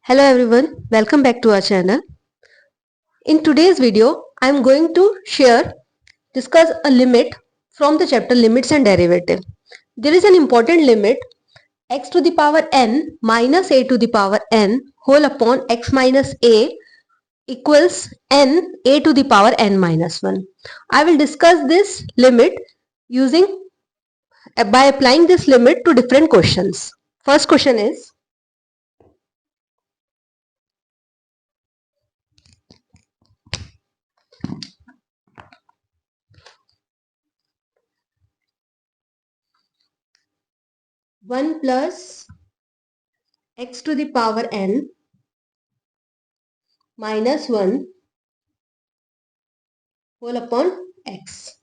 Hello everyone, welcome back to our channel. In today's video, I am going to discuss a limit from the chapter Limits and Derivative. There is an important limit x to the power n minus a to the power n whole upon x minus a equals n a to the power n minus 1. I will discuss this limit by applying this limit to different questions. First question is, 1 plus x to the power n minus 1 whole upon x.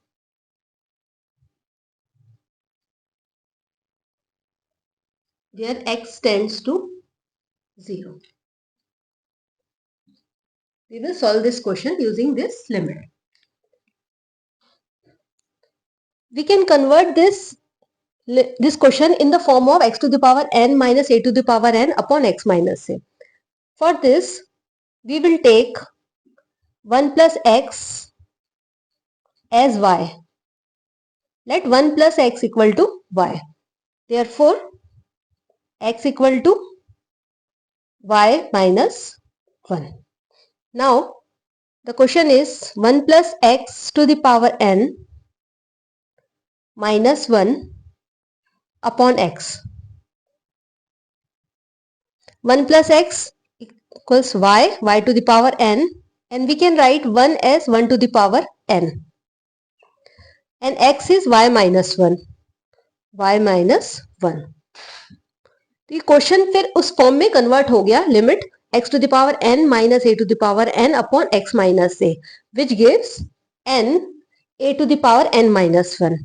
Where x tends to 0. We will solve this question using this limit. We can convert this question in the form of x to the power n minus a to the power n upon x minus a. For this, we will take 1 plus x as y. Let 1 plus x equal to y. Therefore, x equal to y minus 1. Now, the question is 1 plus x to the power n minus 1 upon x. 1 plus x equals y to the power n, and we can write 1 as 1 to the power n. And x is y minus 1. y minus 1. तो ये question फिर उस form में convert हो गया, limit x to the power n minus a to the power n upon x minus a, which gives n a to the power n minus 1.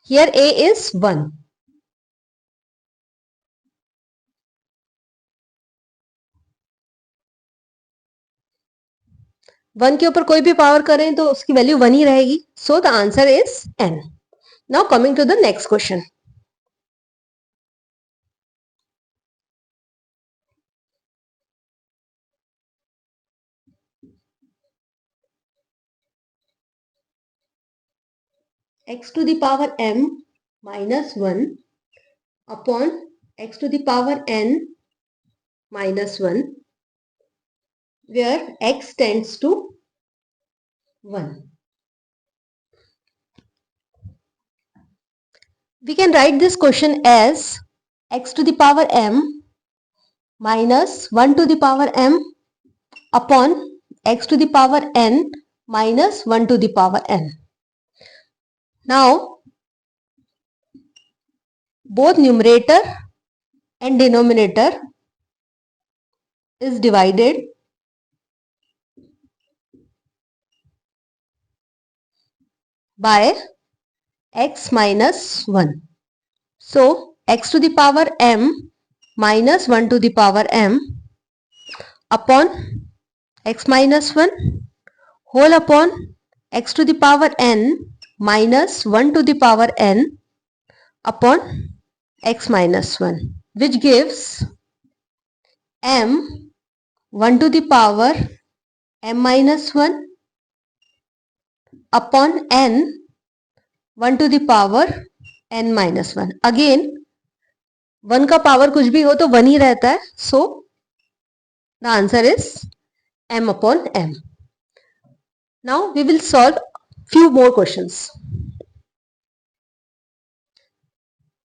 Here a is 1. One के ऊपर कोई भी power करें तो उसकी value 1 ही रहेगी. So the answer is n. Now coming to the next question. x to the power m minus 1 upon x to the power n minus 1, where x tends to 1. We can write this question as x to the power m minus 1 to the power m upon x to the power n minus 1 to the power n. Now, both numerator and denominator is divided by x minus 1. So, x to the power m minus 1 to the power m upon x minus 1 whole upon x to the power n minus 1 to the power n upon x minus 1, which gives m 1 to the power m minus 1 upon n 1 to the power n minus 1. Again, 1 का power कुछ भी हो तो 1 ही रहता है. So, the answer is m upon m. Now, we will solve few more questions.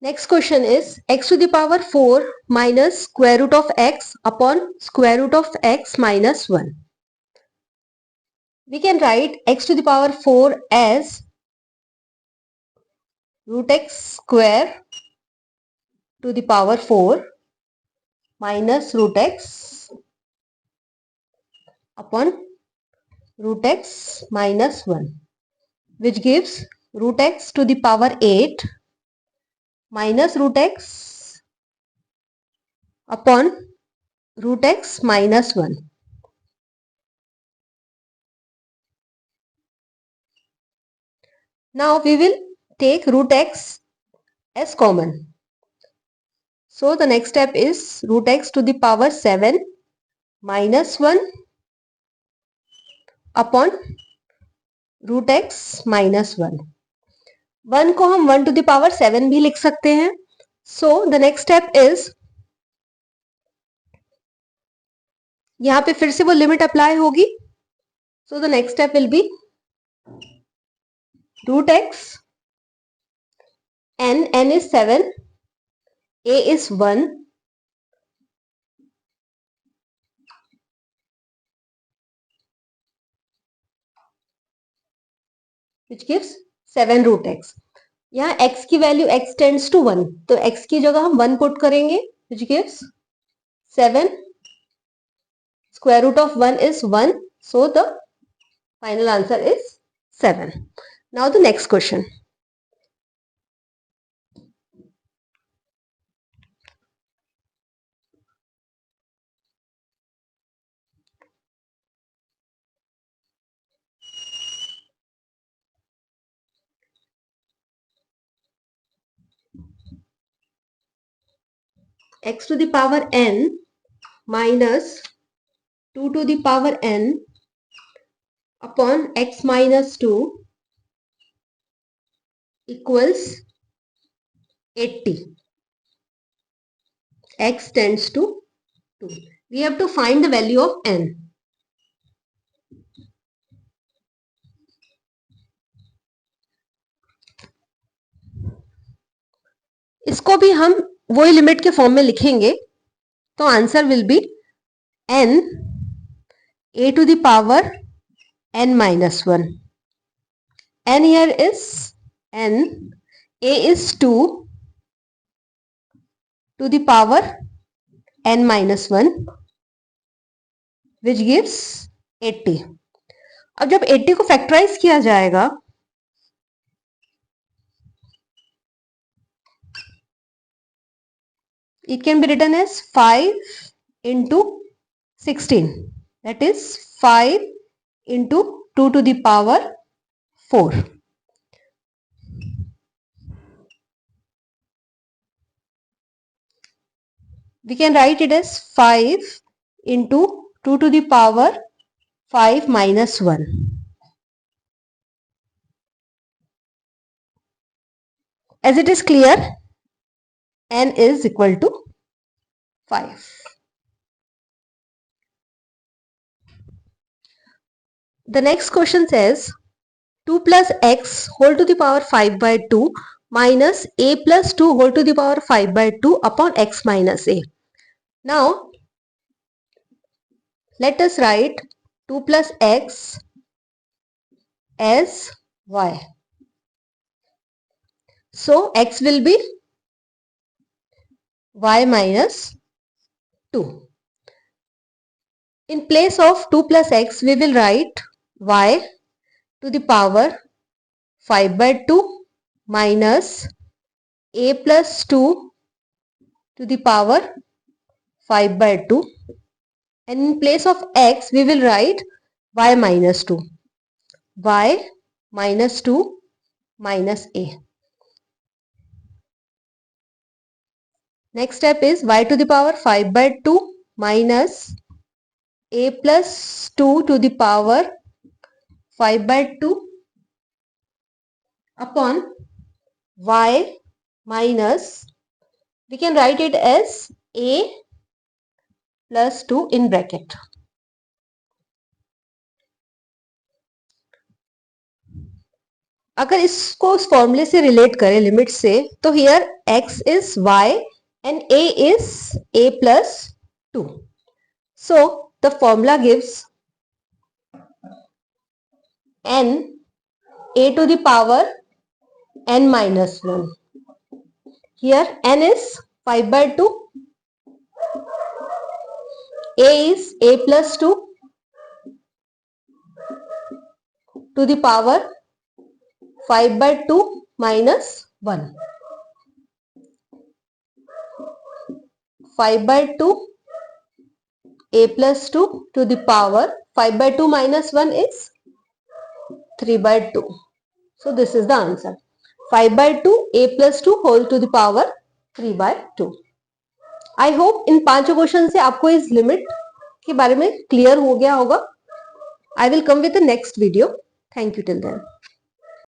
Next question is x to the power 4 minus square root of x upon square root of x minus 1. We can write x to the power 4 as root x square to the power 4 minus root x upon root x minus 1, which gives root x to the power 8 minus root x upon root x minus 1. Now we will take root x as common. So the next step is root x to the power 7 minus 1 upon root x minus 1. 1 को हम 1 to the power 7 भी लिख सकते हैं. So the next step is, यहाँ पे फिर से वो लिमिट अप्लाई होगी. So the next step will be root x, n is 7, a is 1, which gives 7 root x. यहाँ x की वैल्यू x टेंड्स टू 1, तो x की जगह हम 1 पुट करेंगे, which gives 7. Square root of 1 is 1, so the final answer is 7. Now the next question. X to the power n minus 2 to the power n upon x minus 2 equals 80. X tends to 2. We have to find the value of n. इसको भी हम वही limit के form में लिखेंगे, तो answer will be n a to the power n minus 1. n here is n, a is 2 to the power n minus 1, which gives 80. अब जब 80 को फैक्टराइज किया जाएगा, it can be written as 5 into 16, that is 5 into 2 to the power 4. We can write it as 5 into 2 to the power 5 minus 1. As it is clear, n is equal to 5. The next question says 2 plus x whole to the power 5 by 2 minus a plus 2 whole to the power 5 by 2 upon x minus a. Now, let us write 2 plus x as y. So, x will be y minus 2. In place of 2 plus x, we will write y to the power 5 by 2 minus a plus 2 to the power 5 by 2, and in place of x we will write y minus 2, y minus 2 minus a. Next step is y to the power 5 by 2 minus a plus 2 to the power 5 by 2 upon y minus, we can write it as a plus 2 in bracket. अगर इसको उस फॉर्मूले से relate करें limit से, तो here x is y and a is a plus 2. So the formula gives n a to the power n minus 1. Here n is 5 by 2, a is a plus 2 to the power 5 by 2 minus 1. 5 by 2 a plus 2 to the power 5 by 2 minus 1 is 3 by 2. So this is the answer. 5 by 2 a plus 2 whole to the power 3 by 2. I hope in 5 question से आपको इस limit के बारे में clear हो गया होगा. I will come with the next video. Thank you till then.